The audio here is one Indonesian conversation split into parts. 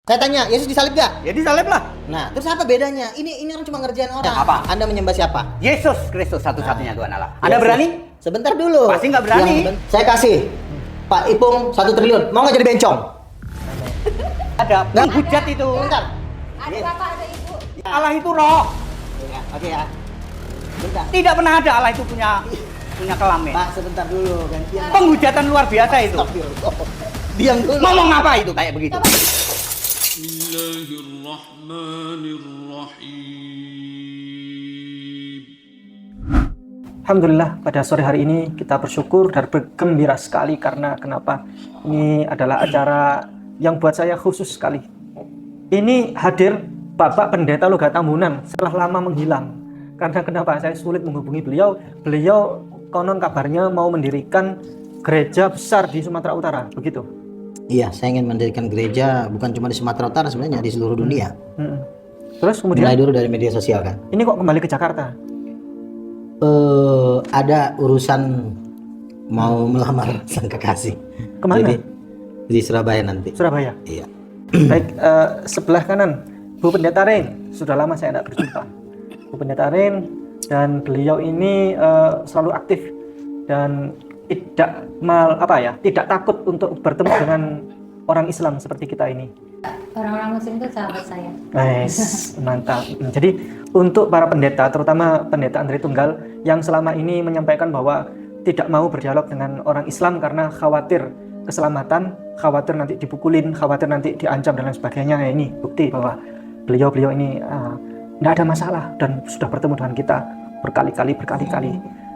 Saya tanya, Yesus disalib gak? Ya disalib lah. Nah, terus apa bedanya? Ini orang cuma ngerjain orang. Apa? Anda menyembah siapa? Yesus Kristus satu-satunya Tuhan Allah. Anda berani? Sebentar dulu. Pasti nggak berani. Saya kasih Pak Ipung 1 triliun. Mau nggak jadi bencong? Ada penghujat itu. Bentar. Ada bapak, ada ibu. Allah itu roh. Ya, oke ya. Bentar. Tidak pernah ada Allah itu punya kelamin. Pak, sebentar dulu. Gantian. Penghujatan luar biasa itu. Diam dulu. Ngomong apa itu kayak begitu? Bismillahirrahmanirrahim. Alhamdulillah, pada sore hari ini kita bersyukur dan bergembira sekali karena kenapa? Ini adalah acara yang buat saya khusus sekali. Ini hadir Bapak Pendeta Loga Tambunan setelah lama menghilang. Karena kenapa? Saya sulit menghubungi beliau. Beliau konon kabarnya mau mendirikan gereja besar di Sumatera Utara, begitu. Iya, saya ingin mendirikan gereja bukan cuma di Sumatera Utara, sebenarnya di seluruh dunia. Terus kemudian Mulai dulu dari media sosial kan. ini kok kembali ke Jakarta? Ada urusan mau melamar sang kekasih. Kemana? Jadi, di Surabaya nanti. Surabaya. Iya. Baik, sebelah kanan Bu Pendeta Ren. Sudah lama saya tidak berjumpa. Bu Pendeta Ren, dan beliau ini selalu aktif dan tidak takut untuk bertemu dengan orang Islam seperti kita ini. Orang-orang muslim itu sahabat saya. Nice, mantap. Jadi untuk para pendeta, terutama pendeta Andri Tunggal yang selama ini menyampaikan bahwa tidak mau berdialog dengan orang Islam karena khawatir keselamatan, khawatir nanti dipukulin, khawatir nanti diancam dan lain sebagainya. Ya, ini bukti bahwa beliau ini tidak ada masalah dan sudah bertemu dengan kita berkali-kali.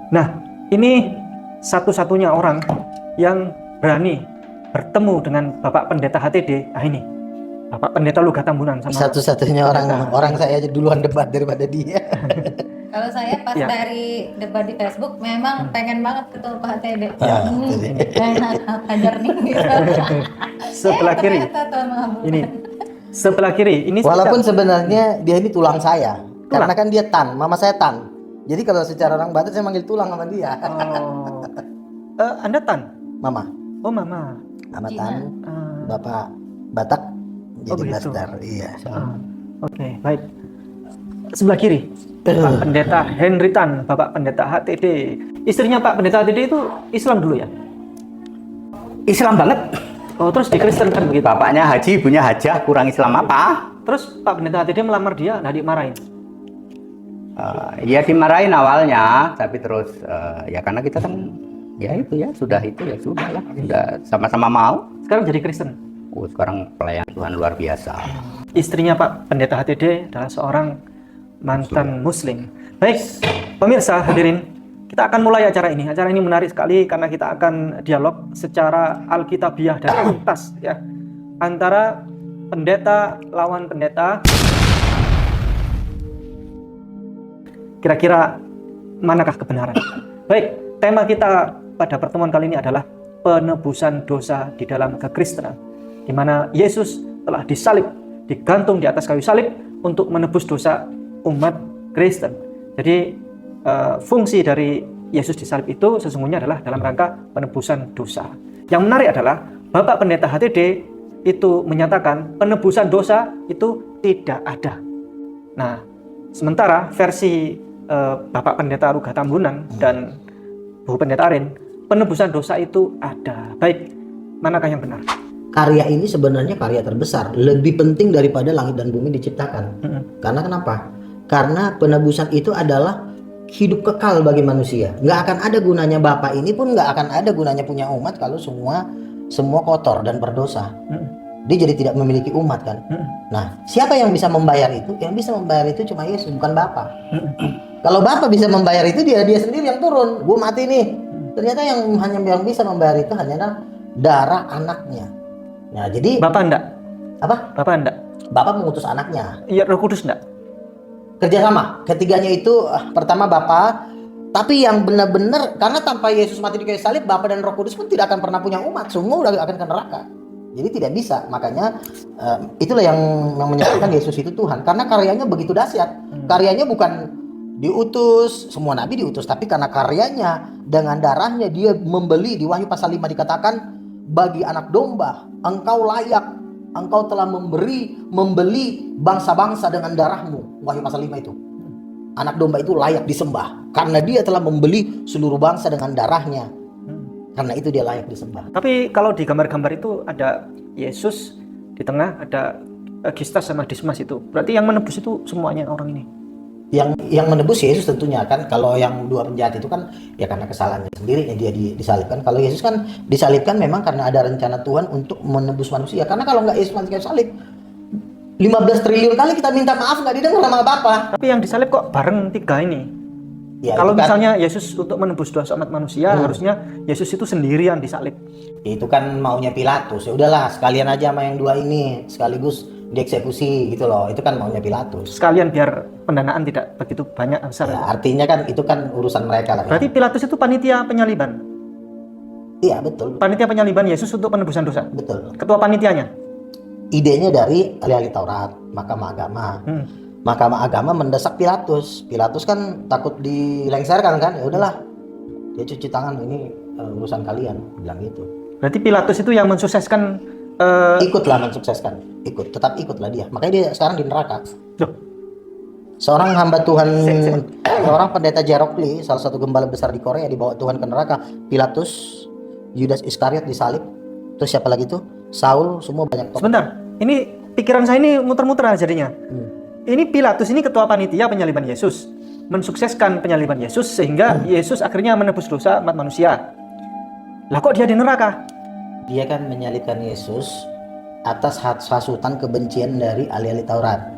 Nah, ini satu-satunya orang yang berani bertemu dengan Bapak Pendeta HTD. Nah ini Bapak Pendeta Loga Tambunan sama Satu-satunya orang saya aja duluan debat daripada dia. Kalau saya pas Ya. dari debat di Facebook memang pengen banget ketemu Pak TD. Enak ajar nih. sebelah kiri. Ternyata Tuhan Maha Bukan. Ini sebelah kiri. Ini Walaupun setiap- sebenarnya dia ini tulang saya. Tulang? Karena kan dia Tan, mama saya Tan. Jadi kalau secara orang Batak saya manggil tulang sama dia. Oh. Anda Tan? Mama, Oh Mama. nama Cina. Tan, Ah, bapak Batak Oh, jadi begitu. Blaster. Iya. Oke, baik. Sebelah kiri Pak Pendeta Henry Tan, Bapak Pendeta HTD. Istrinya Pak Pendeta HTD itu Islam dulu ya? Islam banget. Oh, terus dikristenkan begitu. Bapaknya haji, ibunya hajah, kurang Islam apa? Terus Pak Pendeta HTD melamar dia, nah dimarahin. Ya dimarahin awalnya, tapi terus ya karena kita kan ya sudah lah, sudah sama-sama mau. Sekarang jadi Kristen. Oh, sekarang pelayan Tuhan luar biasa. Istrinya Pak Pendeta HTD adalah seorang mantan Muslim. Baik, pemirsa hadirin, kita akan mulai acara ini. Acara ini menarik sekali karena kita akan dialog secara alkitabiah dan tuntas ya, antara pendeta lawan pendeta. Kira-kira manakah kebenaran? Baik, tema kita pada pertemuan kali ini adalah penebusan dosa di dalam kekristenan, di mana Yesus telah disalib, digantung di atas kayu salib untuk menebus dosa umat Kristen. Jadi fungsi dari Yesus disalib itu sesungguhnya adalah dalam rangka penebusan dosa. Yang menarik adalah Bapak Pendeta HTD itu menyatakan penebusan dosa itu tidak ada. Nah, sementara versi Bapak Pendeta Loga Tambunan dan Bu Pendeta Aren, penebusan dosa itu ada. Baik, manakah yang benar? Karya ini sebenarnya karya terbesar, lebih penting daripada langit dan bumi diciptakan. Karena kenapa? Karena penebusan itu adalah hidup kekal bagi manusia. Nggak akan ada gunanya Bapak ini pun nggak akan ada gunanya punya umat kalau semua kotor dan berdosa. Dia jadi tidak memiliki umat kan. Nah, siapa yang bisa membayar itu? Yang bisa membayar itu cuma Yesus, bukan Bapak. Kalau Bapak bisa membayar itu, dia sendiri yang turun. Gue mati nih. Ternyata yang bisa membayar itu hanyalah darah anaknya. Nah, jadi Bapak enggak? apa? Bapak enggak? Bapak mengutus anaknya. Iya, Roh Kudus enggak? Kerjasama. Ketiganya itu pertama Bapak, tapi yang benar-benar karena tanpa Yesus mati di kayu salib, Bapak dan Roh Kudus pun tidak akan pernah punya umat. Semua udah akan ke neraka. Jadi tidak bisa. Makanya itulah yang menyatakan Yesus itu Tuhan. Karena karyanya begitu dahsyat. Karyanya bukan diutus, semua nabi diutus, tapi karena karyanya dengan darahnya dia membeli. Di Wahyu pasal 5 dikatakan, bagi anak domba engkau layak engkau telah membeli bangsa-bangsa dengan darahmu. Wahyu pasal 5 itu. Anak domba itu layak disembah karena dia telah membeli seluruh bangsa dengan darahnya. Karena itu dia layak disembah. Tapi kalau di gambar-gambar itu ada Yesus di tengah, ada Gistas sama Dismas itu. Berarti yang menebus itu semuanya orang ini. Yang menebus Yesus tentunya kan. Kalau yang dua penjahat itu kan ya karena kesalahannya sendiri dia disalibkan. Kalau Yesus kan disalibkan memang karena ada rencana Tuhan untuk menebus manusia. Karena kalau nggak Yesus mati kayu salib, 15 triliun kali kita minta maaf nggak didengar sama Bapa. Tapi yang disalib kok bareng 3 ini. Ya, kalau kan, misalnya Yesus untuk menebus dosa umat manusia, harusnya Yesus itu sendirian disalib. itu kan maunya Pilatus. Ya udahlah, sekalian aja sama yang dua ini sekaligus dieksekusi gitu loh. Itu kan maunya Pilatus. Sekalian biar pendanaan tidak begitu banyak besar. Ya, artinya kan itu kan urusan mereka lah. Berarti Pilatus itu panitia penyaliban. Iya, betul. Panitia penyaliban Yesus untuk penebusan dosa. Betul. Ketua panitianya. Idenya dari ahli-ahli Taurat, Mahkamah Agama. Mahkamah Agama mendesak Pilatus. Pilatus kan takut dilengsarkan kan. Ya udahlah. Dia cuci tangan, ini urusan kalian, bilang gitu. Berarti Pilatus itu yang mensukseskan Ikutlah mensukseskan. Tetap ikutlah dia. Makanya dia sekarang di neraka. Loh, Seorang hamba Tuhan, seorang pendeta Jerokli, salah satu gembala besar di Korea, dibawa Tuhan ke neraka. Pilatus, Yudas Iskariot disalib. Terus siapa lagi tuh? Saul, semua banyak tokoh. sebentar. Ini pikiran saya ini muter-muter jadinya. Ini Pilatus ini ketua panitia penyaliban Yesus, mensukseskan penyaliban Yesus sehingga Yesus akhirnya menebus dosa umat manusia. Lah kok dia di neraka? Dia kan menyalibkan Yesus atas hasutan kebencian dari ahli-ahli Taurat.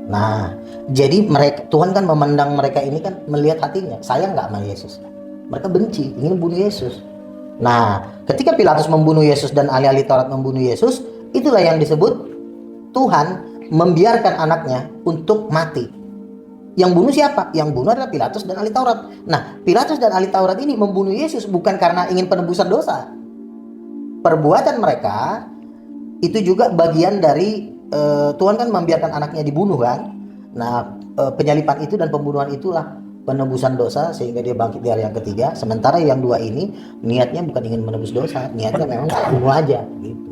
Nah, jadi Tuhan kan memandang mereka ini kan melihat hatinya. Sayang nggak sama Yesus? Mereka benci, ingin bunuh Yesus. Nah, ketika Pilatus membunuh Yesus dan ahli-ahli Taurat membunuh Yesus, itulah yang disebut Tuhan membiarkan anaknya untuk mati. Yang bunuh siapa? Yang bunuh adalah Pilatus dan ahli Taurat. Nah, Pilatus dan ahli Taurat ini membunuh Yesus bukan karena ingin penebusan dosa. Perbuatan mereka itu juga bagian dari Tuhan kan membiarkan anaknya dibunuh kan. Nah, penyaliban itu dan pembunuhan itulah penebusan dosa sehingga dia bangkit di hari yang ketiga. Sementara yang dua ini niatnya bukan ingin menebus dosa, niatnya memang bunuh aja gitu.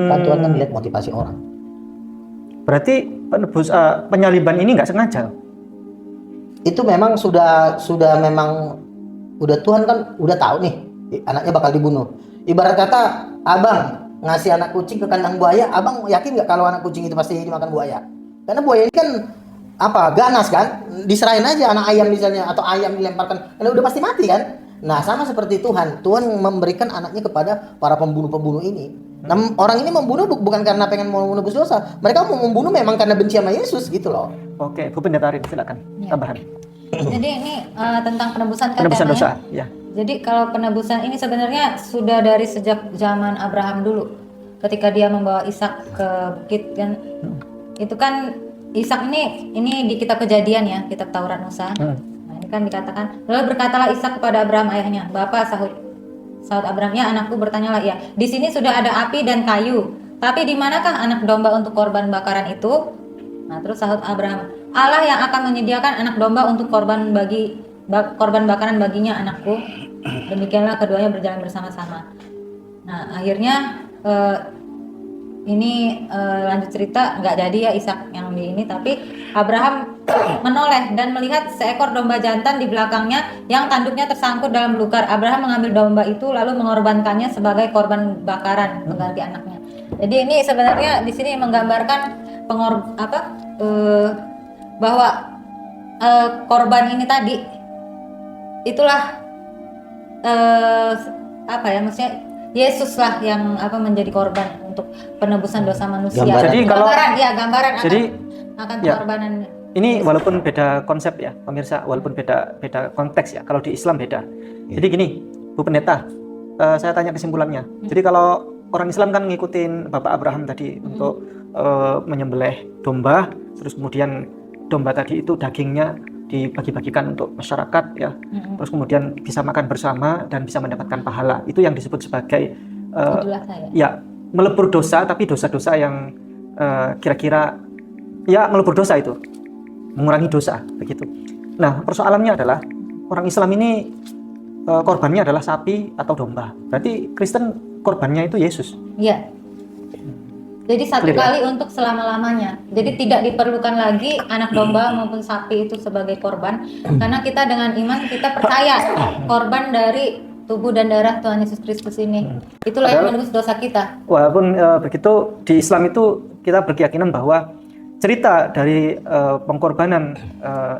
Kan Tuhan kan melihat motivasi orang. Berarti penyaliban ini nggak sengaja. Itu memang sudah memang udah Tuhan kan udah tahu nih anaknya bakal dibunuh. Ibarat kata abang ngasih anak kucing ke kandang buaya, abang yakin nggak kalau anak kucing itu pasti dimakan buaya? Karena buaya ini kan ganas kan, diserahin aja anak ayam misalnya atau ayam dilemparkan, karena udah pasti mati kan. Nah sama seperti Tuhan memberikan anaknya kepada para pembunuh-pembunuh ini. Nah, orang ini membunuh bukan karena pengen mau menebus dosa, mereka mau membunuh memang karena benci sama Yesus gitu loh. Oke, Bu Pendeta Arin, silakan tambahan. Jadi ini tentang penebusan dosa, ya. Jadi kalau penebusan ini sebenarnya sudah dari sejak zaman Abraham dulu, ketika dia membawa Ishak ke bukit kan, itu kan Ishak ini di kitab Kejadian ya, kitab Taurat Musa. Nah ini kan dikatakan, lalu berkatalah Ishak kepada Abraham ayahnya, Bapak, sahut Abraham, ya anakku, bertanyalah ya, di sini sudah ada api dan kayu, tapi di manakah anak domba untuk korban bakaran itu? Nah terus sahut Abraham, Allah yang akan menyediakan anak domba untuk korban bakaran baginya anakku. Demikianlah keduanya berjalan bersama-sama. Nah akhirnya lanjut cerita nggak jadi ya Ishak yang di ini, tapi Abraham menoleh dan melihat seekor domba jantan di belakangnya yang tanduknya tersangkut dalam belukar. Abraham mengambil domba itu lalu mengorbankannya sebagai korban bakaran mengganti anaknya. Jadi ini sebenarnya di sini menggambarkan bahwa korban ini tadi itulah maksudnya Yesus lah yang menjadi korban untuk penebusan dosa manusia. Jadi gambaran akan pengorbanan. Ini walaupun beda konsep ya, pemirsa, walaupun beda konteks ya. Kalau di Islam beda. Jadi gini, Bu Pendeta, saya tanya kesimpulannya. Jadi kalau orang Islam kan ngikutin Bapak Abraham tadi untuk menyembelih domba, terus kemudian domba tadi itu dagingnya dibagi-bagikan untuk masyarakat ya, terus kemudian bisa makan bersama dan bisa mendapatkan pahala. Itu yang disebut sebagai ya melebur dosa, tapi dosa-dosa yang kira-kira ya melebur dosa itu, mengurangi dosa begitu. Nah persoalannya adalah orang Islam ini korbannya adalah sapi atau domba. Berarti Kristen korbannya itu Yesus. Iya. Jadi satu Clear, ya? kali untuk selama-lamanya. Jadi tidak diperlukan lagi anak domba maupun sapi itu sebagai korban. Karena kita dengan iman kita percaya korban dari tubuh dan darah Tuhan Yesus Kristus ini. Itulah yang menebus dosa kita. Walaupun begitu di Islam itu kita berkeyakinan bahwa cerita dari pengorbanan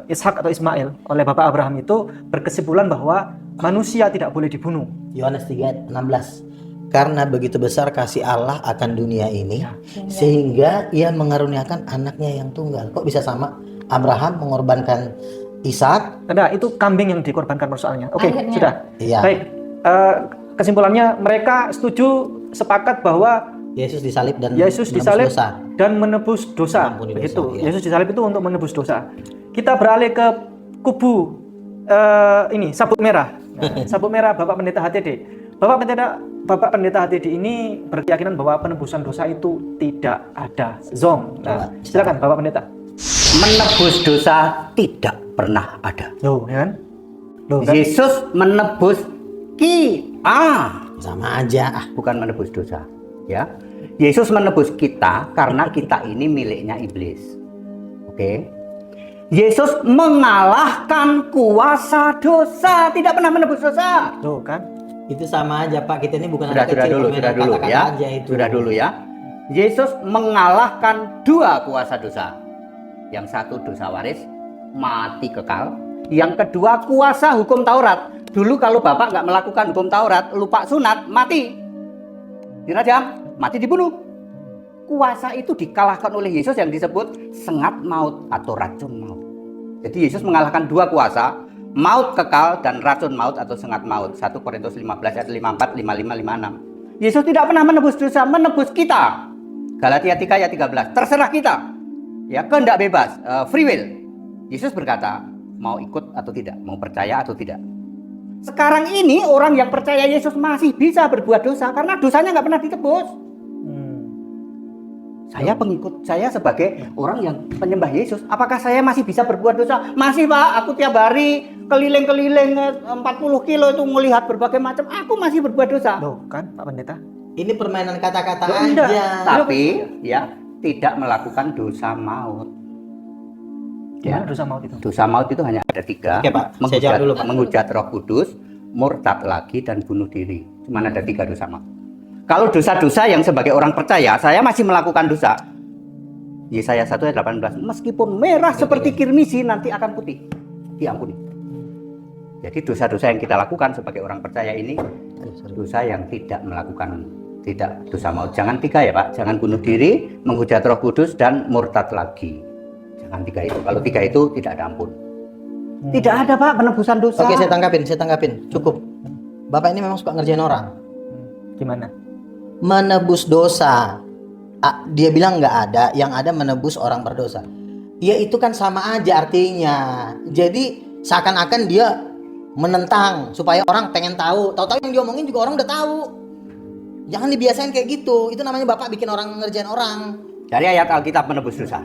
Ishak atau Ismail oleh Bapak Abraham itu berkesimpulan bahwa manusia tidak boleh dibunuh. Yohanes 3:16. Karena begitu besar kasih Allah akan dunia ini sehingga ia mengaruniakan anaknya yang tunggal. Kok bisa sama? Abraham mengorbankan Ishak. Nah, itu kambing yang dikorbankan persoalannya. Oke, Akhirnya. sudah. Iya. Baik. Kesimpulannya mereka setuju sepakat bahwa Yesus disalib dan Yesus menebus disalib dosa. dan menebus dosa. Mengampuni dosa, Begitu. iya. Yesus disalib itu untuk menebus dosa. Kita beralih ke kubu ini sabuk merah. Nah, sabuk merah Bapak Pendeta HTD. Bapak Pendeta HTD ini berkeyakinan bahwa penebusan dosa itu tidak ada. Zong. Nah, silakan Bapak Pendeta. Menebus dosa tidak pernah ada. Loh, ya kan? Loh, kan? Yesus menebus kita, Sama aja. bukan menebus dosa. Ya, Yesus menebus kita karena kita ini miliknya iblis. Oke. Yesus mengalahkan kuasa dosa, tidak pernah menebus dosa. Loh, kan? Itu sama aja Pak, kita ini bukan Sudah anak kecil, dulu main ya. kata-kata aja itu. Sudah dulu ya. Yesus mengalahkan dua kuasa dosa. Yang satu dosa waris, mati kekal. Yang kedua kuasa hukum Taurat. Dulu kalau Bapak nggak melakukan hukum Taurat, lupa sunat, mati. Dirajam, mati dibunuh. Kuasa itu dikalahkan oleh Yesus yang disebut sengat maut atau racun maut. Jadi Yesus mengalahkan dua kuasa, maut kekal dan racun maut atau sengat maut. 1 Korintus 15 ayat 54, 55, 56. Yesus tidak pernah menebus dosa, menebus kita. Galatia 3 ayat 13, terserah kita. Ya, kehendak bebas, free will. Yesus berkata, mau ikut atau tidak, mau percaya atau tidak. Sekarang ini orang yang percaya Yesus masih bisa berbuat dosa karena dosanya nggak pernah ditebus. Saya pengikut, saya sebagai orang yang penyembah Yesus, apakah saya masih bisa berbuat dosa? Masih Pak, aku tiap hari keliling-keliling 40 kilo itu melihat berbagai macam, aku masih berbuat dosa. Loh, kan Pak Pendeta? Ini permainan kata-kata Loh, enggak. aja. Tapi ya tidak melakukan dosa maut. Gimana dosa maut itu? Dosa maut itu hanya ada 3. Oke, Pak. Saya jawab dulu, Pak. Menghujat Roh Kudus, murtad lagi dan bunuh diri. Cuma ada 3 dosa maut. Kalau dosa-dosa yang sebagai orang percaya, saya masih melakukan dosa. Yesaya 1 ayat 18, meskipun merah seperti kirmisi nanti akan putih. Diampuni. Jadi dosa-dosa yang kita lakukan sebagai orang percaya ini dosa yang tidak dosa maut. Jangan 3 ya Pak, jangan bunuh diri, menghujat Roh Kudus dan murtad lagi. Jangan 3 itu. Kalau 3 itu tidak ada ampun. Tidak ada Pak penebusan dosa. Oke, saya tanggapin. Cukup. Bapak ini memang suka ngerjain orang. Gimana? Menebus dosa. Dia bilang nggak ada, yang ada menebus orang berdosa. Ya itu kan sama aja artinya. Jadi seakan-akan dia menentang supaya orang pengen tahu. Tahu-tahu yang diomongin juga orang udah tahu. Jangan dibiasain kayak gitu. Itu namanya Bapak bikin orang ngerjain orang. Dari ayat Alkitab menebus dosa.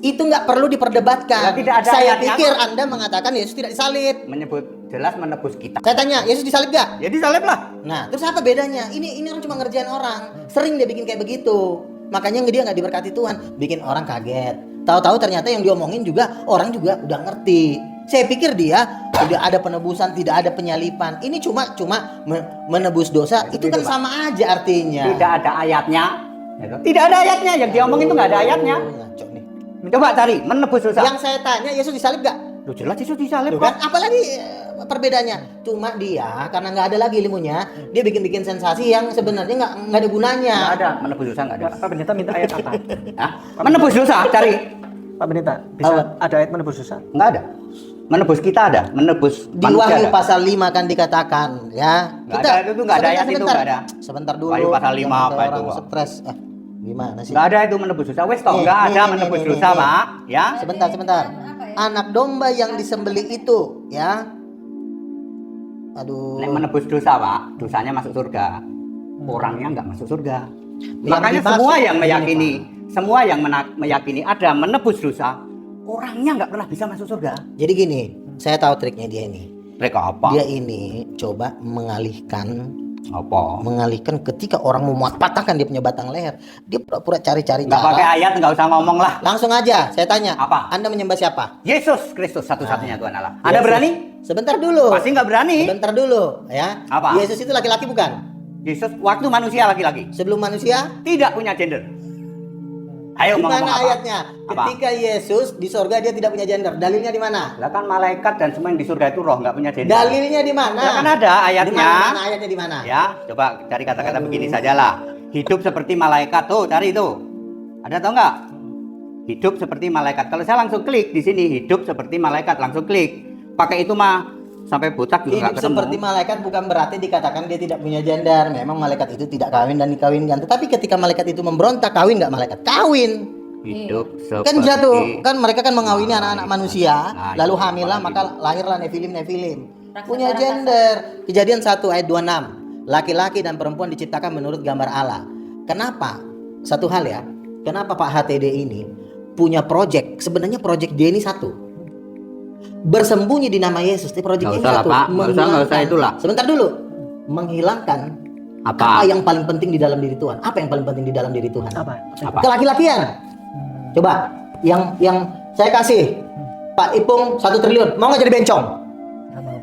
Itu nggak perlu diperdebatkan. Ya, tidak ada Saya ayatnya. pikir Anda mengatakan Yesus tidak disalib. Menyebut jelas menebus kita. Saya tanya, Yesus disalib gak? Ya disalib lah. Nah, terus apa bedanya? Ini orang cuma ngerjain orang. Sering dia bikin kayak begitu. Makanya dia nggak diberkati Tuhan, bikin orang kaget. Tahu-tahu ternyata yang diomongin juga orang juga udah ngerti. Saya pikir dia udah ada penebusan, tidak ada penyalipan. Ini cuma menebus dosa. Itu kan sama aja artinya. Tidak ada ayatnya. Tidak ada ayatnya. Yang diomongin itu nggak ada ayatnya. Ngaco nih. Coba cari menebus dosa. Yang saya tanya, Yesus disalib gak? Loh, jelas Yesus disalib Kan kok. apalagi perbedaannya? Cuma dia karena nggak ada lagi ilmunya, dia bikin sensasi yang sebenarnya nggak ada gunanya. Nggak ada menebus dosa, nggak ada. Pak Pendeta minta ayat apa? Hah? Menebus dosa cari. Pak Pendeta, bisa ada ayat menebus dosa? Nggak ada. Menebus kita ada, menebus Di manusia Wahyu ada. pasal 5 kan dikatakan ya. Nggak ada, itu nggak ada ayat itu, nggak ada. Sebentar dulu. Wahyu pasal 5 jangan apa kayak itu, orang Pak? stres. Gimana sih? Nggak ada itu menebus dosa. Wes toh, Nih, nggak ada nih, menebus nih, dosa, nih. Pak. Ya. Sebentar. Apa ya? Anak domba yang disembelih itu, ya. Aduh. Nek menebus dosa, Pak, dosanya masuk surga. Orangnya nggak masuk surga. Yang Makanya dimaksud semua yang ini, meyakini, semua yang meyakini ada menebus dosa, orangnya nggak pernah bisa masuk surga. Jadi gini, saya tahu triknya dia ini. Mereka apa? Dia ini coba mengalihkan Apa? Mengalihkan ketika orang mau patahkan dia punya batang leher, dia pura-pura cari-cari Nggak pakai cara. ayat, nggak usah ngomong lah. Langsung aja, saya tanya. Apa? Anda menyembah siapa? Yesus Kristus satu-satunya Tuhan Allah. Anda Yesus. berani? Sebentar dulu. Pasti nggak berani. Sebentar dulu, ya. Apa? Yesus itu laki-laki bukan? Yesus waktu manusia laki-laki. Sebelum manusia? Tidak punya gender. Ayo Di mau ngomong mana apa? ayatnya? Apa? Ketika Yesus di sorga dia tidak punya gender. Dalilnya di mana? Lah kan malaikat dan semua yang di surga itu roh, nggak punya gender. Dalilnya di mana? Lah kan ada ayatnya. Di mana ayatnya di mana? Ya, coba cari kata-kata begini sajalah. Hidup seperti malaikat tuh, cari itu. Ada atau enggak? Hidup seperti malaikat. Kalau saya langsung klik di sini, hidup seperti malaikat, langsung klik. Pakai itu mah sampai botak juga Hidup nggak ketemu. seperti malaikat bukan berarti dikatakan dia tidak punya gender. Memang malaikat itu tidak kawin dan dikawinkan. Tetapi ketika malaikat itu memberontak, kawin nggak malaikat? Kawin. Hidup seperti Kan jatuh. Kan mereka kan mengawini anak-anak manusia, Nah, lalu itu hamillah, apalagi. maka lahirlah Nefilim. Raksasa-raksasa. Punya gender. Kejadian 1 ayat 26. Laki-laki dan perempuan diciptakan menurut gambar Allah. Kenapa? Satu hal ya. Kenapa Pak HTD ini punya project? Sebenarnya project dia ini satu. Bersembunyi di nama Yesus. Di project Nggak ini usah lah, satu. Pak. Nggak usah Menghilangkan- itulah. Sebentar dulu. Menghilangkan Apa? yang paling penting di dalam diri Tuhan. Apa yang paling penting di dalam diri Tuhan? Apa? Apa? Kelaki-lakian. Coba yang saya kasih Pak Ipung 1 triliun, mau nggak jadi bencong? Nggak mau.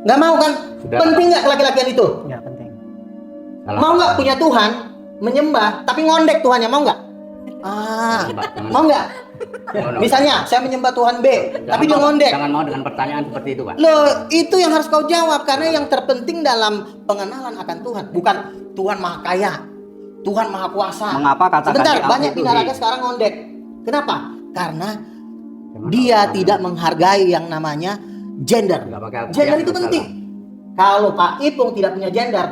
Nggak mau kan? Sudah. Penting nggak kelaki-lakian itu? Nggak penting. Salah. Mau nggak punya Tuhan, menyembah, tapi ngondek Tuhannya, mau nggak? Mau nggak? Misalnya saya menyembah Tuhan B, tapi dia ngondek. Jangan mau dengan pertanyaan seperti itu, Pak. Loh, itu yang harus kau jawab karena yang terpenting dalam pengenalan akan Tuhan bukan Tuhan Maha Kaya, Tuhan Maha Kuasa. Mengapa kata Sebentar, ganti Allah banyak itu binaraga sekarang ngondek. Kenapa? Karena dia tidak menghargai yang namanya gender. Nggak pakai apa, Gender ya, itu nggak penting. Kalau Pak Ipung tidak punya gender,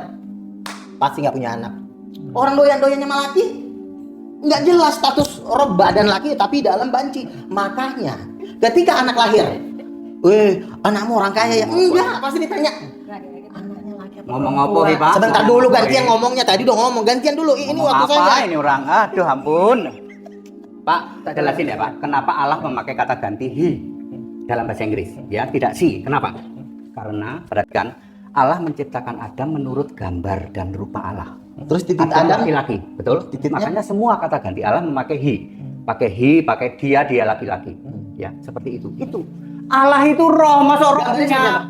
pasti nggak punya anak. Orang doyan-doyannya malah laki, nggak jelas status roh badan laki tapi dalam banci. Makanya ketika anak lahir, anakmu orang kaya ya? Enggak, pasti ditanya. Anaknya laki apa Ngomong perempuan? apa nih, Pak? Sebentar Ngomong dulu apa gantian ini? ngomongnya, tadi udah ngomong gantian dulu. Ini Ngomong waktu apa saya. ini orang? Aduh ampun. Pak, tak jelasin ya Pak. Kenapa Allah memakai kata ganti he dalam bahasa Inggris? Ya, tidak si. Kenapa? Karena perhatikan, Allah menciptakan Adam menurut gambar dan rupa Allah. Terus titik Adam Adam laki-laki, betul? Titiknya? Makanya semua kata ganti Allah memakai he. Pakai he, pakai dia laki-laki. Ya, seperti itu. Itu. Allah itu roh, masa gambarnya seperti rohnya. apa?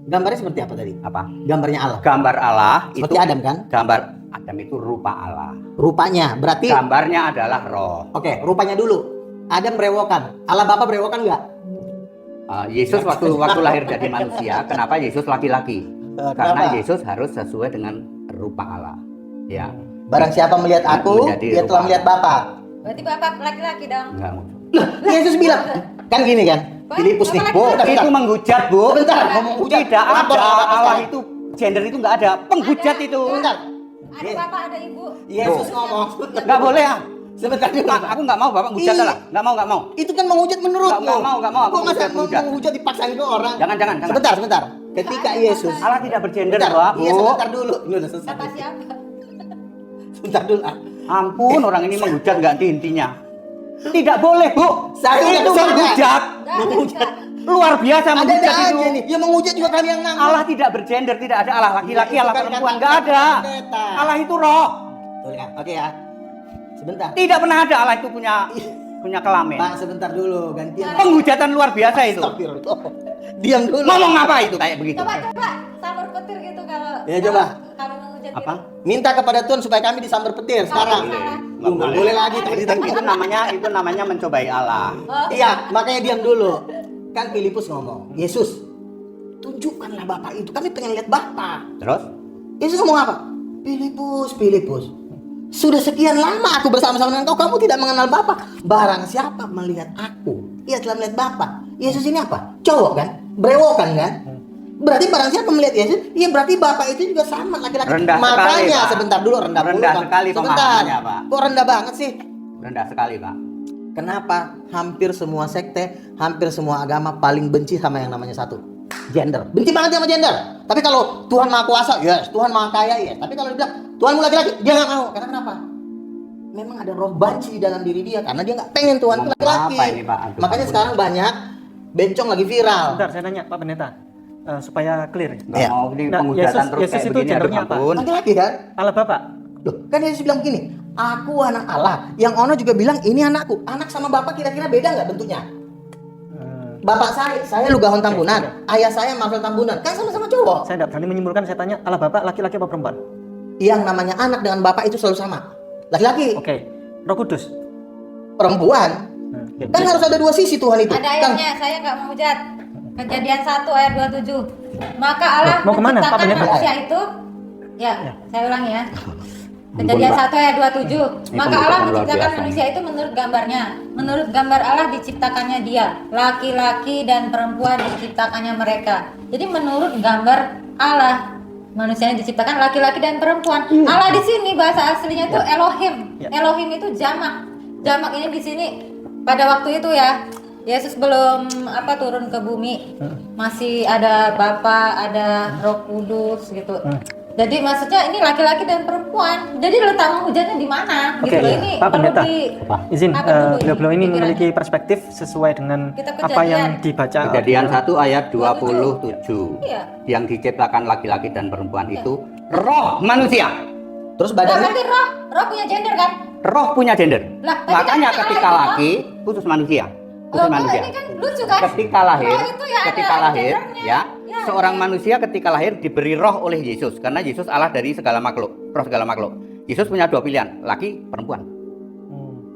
Gambarnya seperti apa tadi? Apa? Gambarnya Allah. Gambar Allah Seperti itu Adam kan? gambar Adam itu rupa Allah. Rupanya berarti Gambarnya adalah roh. oke, rupanya dulu. Adam berewokan. Allah Bapa berewokan enggak? Yesus waktu lahir jadi manusia, kenapa Yesus laki-laki? Karena Kenapa? Yesus harus sesuai dengan rupa Allah. Ya, Barang siapa melihat aku, Menjadi dia telah rupa. melihat Bapa. Berarti bapak laki-laki dong. enggak. Yesus bilang, kan gini kan? Filipus nih. Bapak Bu, laki-laki. Itu menghujat, Bu. Sebentar, ngomong hujat. Tidak Lapor ada sama Bapak Allah sekarang. itu gender itu enggak ada. Penghujat itu. Sebentar. Ada bapak, ada ibu. Yesus ngomong. Enggak boleh ya. Sebentar dulu. Aku enggak mau Bapak hujat Iya. lah. Enggak mau. Itu kan menghujat menurutmu. Nggak mau. Aku Kok masa menghujat. menghujat dipaksain ke orang? Jangan. Sebentar. Ketika Yesus Allah tidak bergender, Sebentar, Pak, iya Bu. sebentar dulu. Ini udah selesai. Kata siapa? Sebentar dulu. Ampun, orang ini menghujat enggak di intinya. Tidak boleh, Bu. Saya udah itu kesana. menghujat. Enggak. Luar biasa Ada menghujat itu. aja nih. Ya menghujat juga kalian yang nanggung. Allah tidak bergender, tidak ada Allah laki-laki, Itu Allah kan perempuan, kata- enggak ada. pendeta. Allah itu roh. Betul kan? Oke ya. Sebentar. Tidak pernah ada Allah itu punya kelamin. Pak, sebentar dulu. Gantian. Penghujatan luar biasa itu. Astagfirullah. Diam dulu. Ngomong apa itu kayak begitu? Coba sambar petir gitu kalau. Ya, coba. Kalau menghujat Apa? gitu. Minta kepada Tuhan supaya kami disambar petir sekarang. Boleh. Nggak boleh lagi tadi. Itu namanya mencobai Allah. Oh. Iya, makanya diam dulu. Kan Filipus ngomong, Yesus, tunjukkanlah Bapa itu. Kami pengen lihat Bapa. Terus? Yesus ngomong apa? Filipus. Sudah sekian lama aku bersama-sama dengan kau, kamu tidak mengenal Bapa. Barang siapa melihat aku, ia telah melihat Bapa. Yesus ini apa? Cowok kan? Brewokan kan? Berarti barang siapa melihat Yesus, iya berarti Bapak itu juga sama laki-laki. Rendah sekali, Makanya Pak. sebentar dulu rendah dulu, Rendah Bang. sekali Sebentar. pemahamannya, Pak. Kok rendah banget sih? Rendah sekali, Pak. Kenapa hampir semua sekte, hampir semua agama paling benci sama yang namanya satu? Gender. Benci banget sama gender. Tapi kalau Tuhan Maha Kuasa, yes. Tuhan Maha Kaya, yes. Tapi kalau dibilang Tuhanmu laki-laki, dia nggak mau. Karena kenapa? Memang ada roh banci di dalam diri dia. Karena dia nggak pengen Tuhan itu Ngomong laki-laki. apa ini, Pak? Aduh, Makanya ampun. sekarang banyak bencong lagi viral. Bentar, saya nanya Pak Pendeta. supaya clear. Nggak Iya. mau ini Nah, penghujatan Yesus- terus Yesus kayak itu begini, aduh gendernya apa? ampun. Laki-laki kan? Allah Bapa. Loh, kan Yesus bilang begini, aku anak Allah. Yang Ono juga bilang ini anakku. Anak sama bapak kira-kira beda nggak bentuknya? Bapak saya Lugahon Tambunan, ayah saya Marvel Tambunan, kan sama-sama cowok. Saya tidak berani menyimpulkan, saya tanya Allah Bapa laki-laki apa perempuan? Yang namanya anak dengan bapak itu selalu sama. Laki-laki, Oke. Roh Kudus. perempuan. Oke. Kan harus ada dua sisi Tuhan itu. Ada Kan ayatnya, saya nggak mau hujat. Kejadian 1 ayat 27. Maka Allah Mau kemana, Pak menciptakan Pendeta? manusia itu. Ya, saya ulangi ya. Kejadian Pak. 1 ayat 27. Ini Maka pembukaan Allah luar menciptakan biasa. manusia itu menurut gambarnya. Menurut gambar Allah diciptakannya dia. Laki-laki dan perempuan diciptakannya mereka. Jadi menurut gambar Allah manusia yang diciptakan laki-laki dan perempuan. Allah di sini bahasa aslinya itu Elohim. Ya. Elohim itu jamak. Jamak ini di sini pada waktu itu ya. Yesus belum turun ke bumi. Masih ada Bapa, ada Roh Kudus gitu. Jadi maksudnya ini laki-laki dan perempuan. Jadi letak menghujatnya di mana? Oke, Gitu loh. Ini Pak perlu Pendeta. di Izin, apa dulu beliau-beliau ini pikirannya? memiliki perspektif sesuai dengan Kita apa yang kejadian. dibaca. Kejadian 1 ayat 27. Iya. Yang diciptakan laki-laki dan perempuan itu roh manusia. terus Nah, badannya berarti roh punya gender kan? Roh punya gender. Lah, tapi Makanya kan ketika Allah itu laki khusus manusia. Loh, Khusus kok manusia. ini kan lucu kan? Ketika lahir, Roh itu ya ketika ada lahir, gendernya. ya, Ya, seorang ya. manusia ketika lahir diberi roh oleh Yesus karena Yesus Allah dari segala makhluk, roh segala makhluk. Yesus punya dua pilihan, laki, perempuan.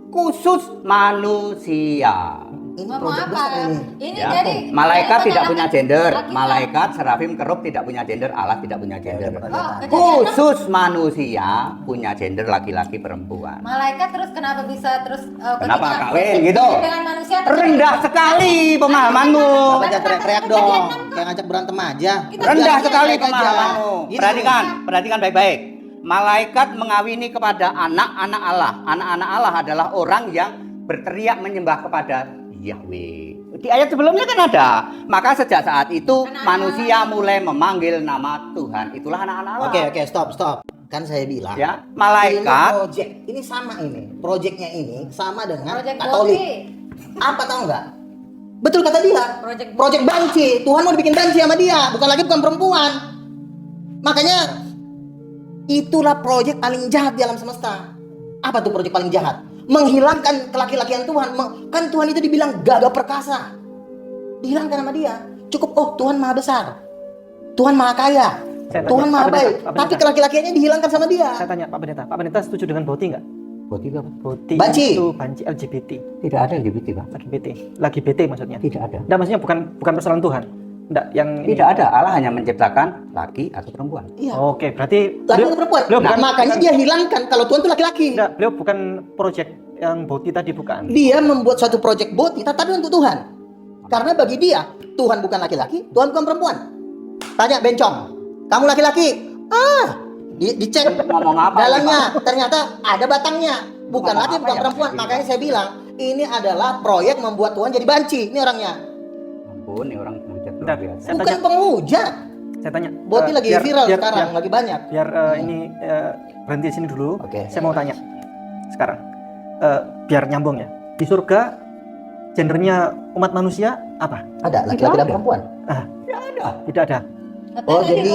Khusus manusia. ini Ngomong proyek apa? besar ini. Ini Ya, jadi malaikat tidak keterangan punya gender, laki-laki. malaikat serafim kerub tidak punya gender, Allah tidak punya gender. Oh, kejadian Khusus manusia punya gender laki-laki perempuan. malaikat terus kenapa bisa terus Kenapa ketika kawin gitu? dengan manusia terus- Rendah sekali pemahamanmu. Bapak jangan teriak-teriak dong, kayak ngajak berantem aja. Rendah sekali Baik aja. pemahamanmu. Gitu. Perhatikan baik-baik. Malaikat mengawini kepada anak-anak Allah. Anak-anak Allah adalah orang yang berteriak menyembah kepada Yahweh. Di ayat sebelumnya kan ada. Maka sejak saat itu Anak-anak manusia mulai memanggil nama Tuhan. Itulah anak-anak Allah. Oke, stop. Kan saya bilang. Ya, Ini malaikat project, ini sama ini. Projectnya ini sama dengan Project Katolik. Bobby. Apa tahu nggak? Betul kata dia. Project banci. Tuhan mau dibikin banci sama dia, bukan perempuan. Makanya itulah proyek paling jahat di alam semesta. Apa tuh proyek paling jahat? Menghilangkan kelaki-lakian Tuhan. Kan Tuhan itu dibilang gagah perkasa. Dihilangkan sama dia. Cukup, Tuhan maha besar. Tuhan maha kaya. Saya Tuhan tanya, maha Pak Pendeta, baik. Pak Tapi Pendeta. kelaki-lakiannya dihilangkan sama dia. Saya tanya Pak Pendeta setuju dengan Boti nggak? Boti apa? Boti Banci. itu banci LGBT, Tidak ada LGBT, Pak. lagi BT maksudnya. Tidak ada. Nggak, maksudnya bukan persoalan Tuhan. Nggak, yang ini. Tidak ada. Allah hanya menciptakan laki atau perempuan. Iya. Oke, berarti Laki atau perempuan? beliau Nah, bukan- makanya dia hilangkan kalau Tuhan itu laki-laki. Nggak, beliau bukan project yang Boti tadi, bukan. Dia membuat suatu proyek boti tapi untuk Tuhan. Karena bagi dia, Tuhan bukan laki-laki, Tuhan bukan perempuan. Tanya bencong, kamu laki-laki? Dicek Ngomong apa? dalamnya, ternyata ada batangnya. Bukan Ngomong laki, apa bukan ya, perempuan. Pak? Makanya saya bilang, ini adalah proyek membuat Tuhan jadi banci. Ini orangnya. Ampun, ini orang menghujat luar Bentar, biasa. saya Bukan tanya, penghujat. saya tanya. Boti lagi viral sekarang, lagi banyak. Biar ini berhenti di sini dulu. Oke. Saya mau tanya sekarang, biar nyambung ya. Di surga gendernya umat manusia apa? Ada laki-laki dan perempuan. Tidak ada. Oh, jadi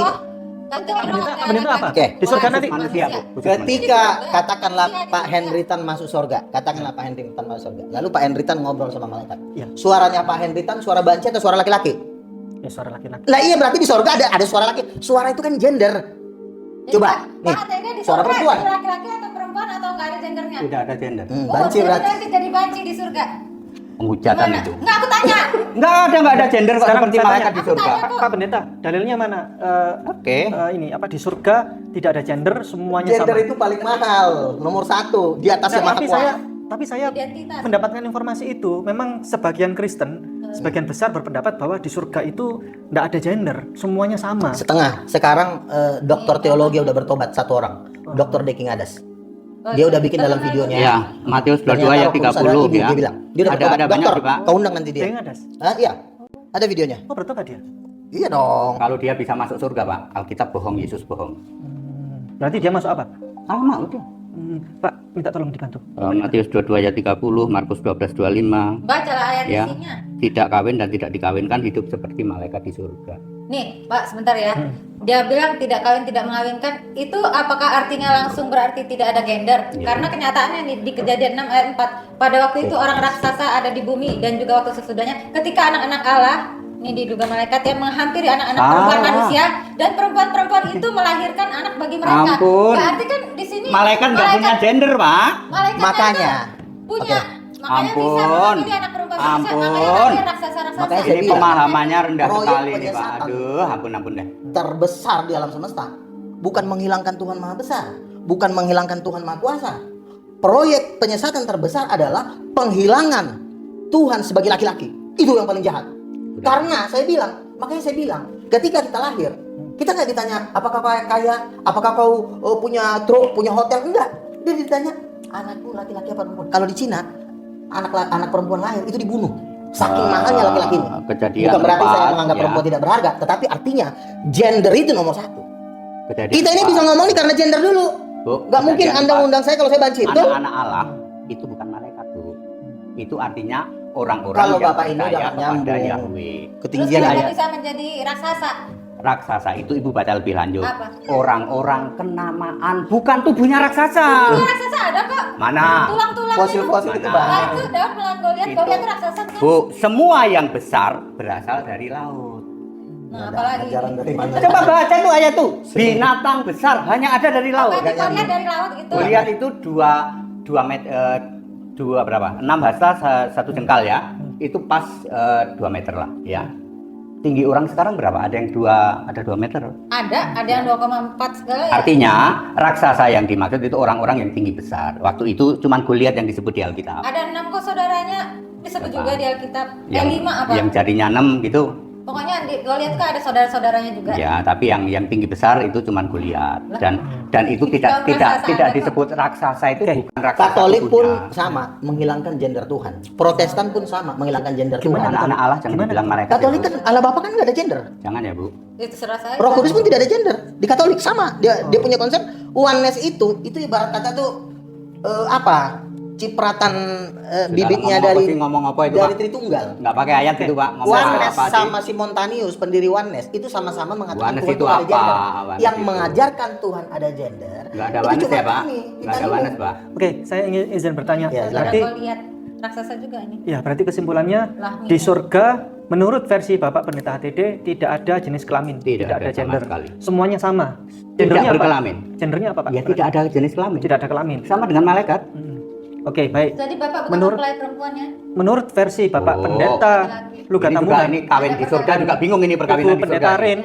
Pendeta apa? Oke. Di surga nanti. Manusia, Bu. Khusus Ketika katakanlah Pak Henritan masuk surga, katakanlah Pak Henritan masuk surga. Lalu Pak Henritan ngobrol sama malaikat. Iya. Suaranya Pak Henritan suara banci atau suara laki-laki? Ya, suara laki-laki. Lah iya berarti di surga ada suara laki. Suara itu kan gender. Coba nih. Suara perempuan. Laki-laki atau perempuan atau nggak ada gendernya? Tidak ada gender. Banci jadi berarti. nanti jadi banci di surga. Penghujatan Gimana? itu. Nggak, aku tanya. Nggak ada gender kok Sekarang seperti saya malaikat tanya. di surga. Aku Pak Pendeta, dalilnya mana? Oke. Ini apa di surga tidak ada gender, semuanya Gender sama. itu paling mahal, nomor 1 di atas yang Nah, maha tapi saya kuasa. Identitas. mendapatkan informasi itu memang sebagian Kristen, sebagian besar berpendapat bahwa di surga itu tidak ada gender, semuanya sama. Setengah. Sekarang dokter teologi udah bertobat satu orang, Dokter Deki Ngadas. Oh, Dia iya. udah bikin dalam videonya. Ya, Matius 22 ayat 30 Ibu, ya. dia bilang. Dia udah Ada bertobat. banyak Dokter, sih, Pak. kau undang nanti dia. Dia ngadas. Iya. Ada videonya. Oh, bertobat dia. Iya dong. Kalau dia bisa masuk surga, Pak, Alkitab bohong, Yesus bohong. Berarti dia masuk apa? Sama udah. Pak, minta tolong dibantu. Matius 22 ayat 30, Markus 12:25. Bacalah ayat Ya. isinya. Tidak kawin dan tidak dikawinkan hidup seperti malaikat di surga. Nih, Pak, sebentar ya. Dia bilang tidak kawin, tidak mengawinkan. Itu apakah artinya langsung berarti tidak ada gender? Iya. Karena kenyataannya nih, di Kejadian 6 ayat 4, pada waktu itu orang raksasa ada di bumi dan juga waktu sesudahnya ketika anak-anak Allah, ini diduga malaikat yang menghampiri anak-anak perempuan manusia dan perempuan-perempuan itu melahirkan anak bagi mereka. Ampun. Berarti kan di sini Malaikat nggak punya gender, Pak. malaikatnya Makanya. itu punya. Makanya bisa Ampun. memilih anak perempuan manusia. Makanya Ampun. ada raksasa-raksasa. Makanya Jadi bilang, pemahamannya rendah proyek sekali nih, Pak. penyesatan Aduh, ampun deh. terbesar di alam semesta bukan menghilangkan Tuhan Maha Besar, bukan menghilangkan Tuhan Maha Kuasa. Proyek penyesatan terbesar adalah penghilangan Tuhan sebagai laki-laki. Itu yang paling jahat. Karena makanya saya bilang, ketika kita lahir, kita nggak ditanya apakah kau kaya, apakah kau punya truk, punya hotel, enggak. Dia ditanya anakku laki-laki apa perempuan. Kalau di Cina, anak perempuan lahir itu dibunuh. Saking mahalnya laki-laki ini. Kejadian Bukan berarti saya 4, menganggap ya. perempuan tidak berharga, tetapi artinya gender itu nomor satu. Kejadian Kita ini 4. bisa ngomong nih karena gender dulu. Bu, Nggak mungkin kejadian Anda 4. undang saya kalau saya banci itu. Anak-anak Allah itu bukan malaikat, Bu. Itu artinya orang-orang Kalau yang Bapak ini percaya udah kepada nyambung. Yahweh. Terus Ketinggian kenapa ayat. bisa menjadi raksasa? Raksasa itu Ibu baca lebih lanjut. Apa? Orang-orang kenamaan, bukan tubuhnya raksasa. Tulang raksasa ada kok. Mana? Tulang-tulang Fosil-fosil itu Mana? Nah, banyak. itu daun Goliat Itu. itu raksasa kan? Bu, semua yang besar berasal dari laut. Nah, apalagi Ajaran dari mana? Coba baca tuh ayat tuh. Binatang besar hanya ada dari laut. Apa Goliat dari laut itu? Goliat itu 2 meter, 2 berapa? 6 hasta 1 jengkal ya. Itu pas 2 meter lah ya. Tinggi orang sekarang berapa? Ada yang 2 meter. Ada yang 2,4 segala ya. Artinya raksasa yang dimaksud itu orang-orang yang tinggi besar. Waktu itu cuman Goliat yang disebut di Alkitab. Ada 6 kok saudaranya disebut Berapa? juga di Alkitab. Yang 5 apa? Yang jarinya 6 gitu. Pokoknya di Goliat kan ada saudara-saudaranya juga. Ya, tapi yang tinggi besar itu cuman Goliat. Dan itu Kalau tidak raksasa ada kok. disebut raksasa itu bukan raksasa. Katolik pun tubuhnya. sama menghilangkan gender Tuhan. Protestan pun sama menghilangkan gender Tuhan. Anak-anak Allah jangan dibilang malaikat. Katolik itu. kan Allah Bapa kan nggak ada gender. Jangan ya, Bu. Itu serah saya. Roh Kudus pun tidak ada gender. Di Katolik sama. Dia punya konsep oneness itu ibarat kata tuh apa? Cipratan bibitnya ngomong apa itu, dari Pak? Tritunggal. Nggak pakai ayat itu, Pak. Ngomong Oneness apa sih? sama si Montanius, pendiri Oneness, itu sama-sama mengatakan Oneness Tuhan itu ada apa? gender. Oneness Yang itu. mengajarkan Tuhan ada gender. Nggak ada itu Oneness cuma ya, Pak? kami. Nggak Kita ada ini. Oneness, Pak. Oke, saya ingin izin bertanya. Ya, Ada Berarti Goliat raksasa juga ini. ya, berarti kesimpulannya Lahmi. di surga menurut versi Bapak Pendeta HTD tidak ada jenis kelamin, Tidak ada ada sama gender. sekali. Semuanya sama. Tidak apa? berkelamin. Gendernya apa, Pak? Ya tidak ada jenis kelamin. Tidak ada kelamin. Sama dengan malaikat. Oke, baik. Jadi Bapak bukan Menurut- mempelai perempuannya. Menurut versi Bapak Oh. Pendeta Luga Ini juga Tamunan, ini kawin di surga juga bingung ini Ibu perkawinan di Pendeta surga. Rin,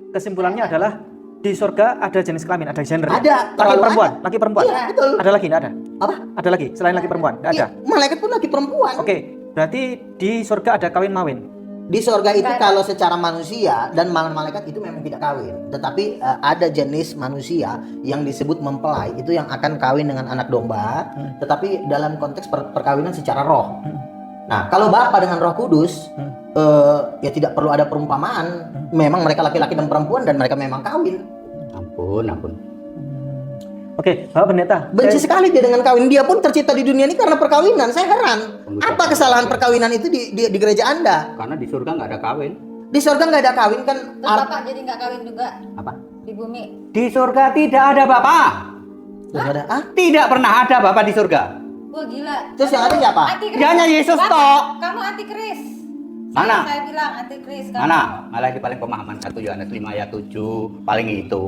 kesimpulannya adalah di surga ada jenis kelamin, ada gender. Ada, Laki terlalu perempuan, ada. laki perempuan. Iya, betul. Ada lagi, enggak ada? Apa? Ada lagi selain laki perempuan? Enggak ada. Iya, malaikat pun lagi perempuan. Oke, berarti di surga ada kawin mawin. Di sorga itu Nggak ada. kalau secara manusia dan malaikat itu memang tidak kawin. Tetapi ada jenis manusia yang disebut mempelai, itu yang akan kawin dengan anak domba. Tetapi dalam konteks perkawinan secara roh. Nah, kalau Bapa dengan Roh Kudus, ya tidak perlu ada perumpamaan. Memang mereka laki-laki dan perempuan dan mereka memang kawin. Ampun. Oke, Bapak Pendeta. Benci sekali dia dengan kawin. Dia pun tercipta di dunia ini karena perkawinan. Saya heran. Pengucapan. Apa kesalahan perkawinan itu di gereja Anda? Karena di surga nggak ada kawin. Di sorga nggak ada kawin kan? Terus Bapak jadi nggak kawin juga Apa? di bumi. Di surga tidak ada Bapak. Nggak ada. Ah, Tidak pernah ada Bapak di surga. Wah gila. Terus yang ada siapa? Antikris. Ya, hanya Yesus Bapak, tok. Kamu antikris. Mana? Saya bilang antikris. Kamu. Mana? Malah di paling pemahaman 1 Yohanes 5 ayat 7 paling itu.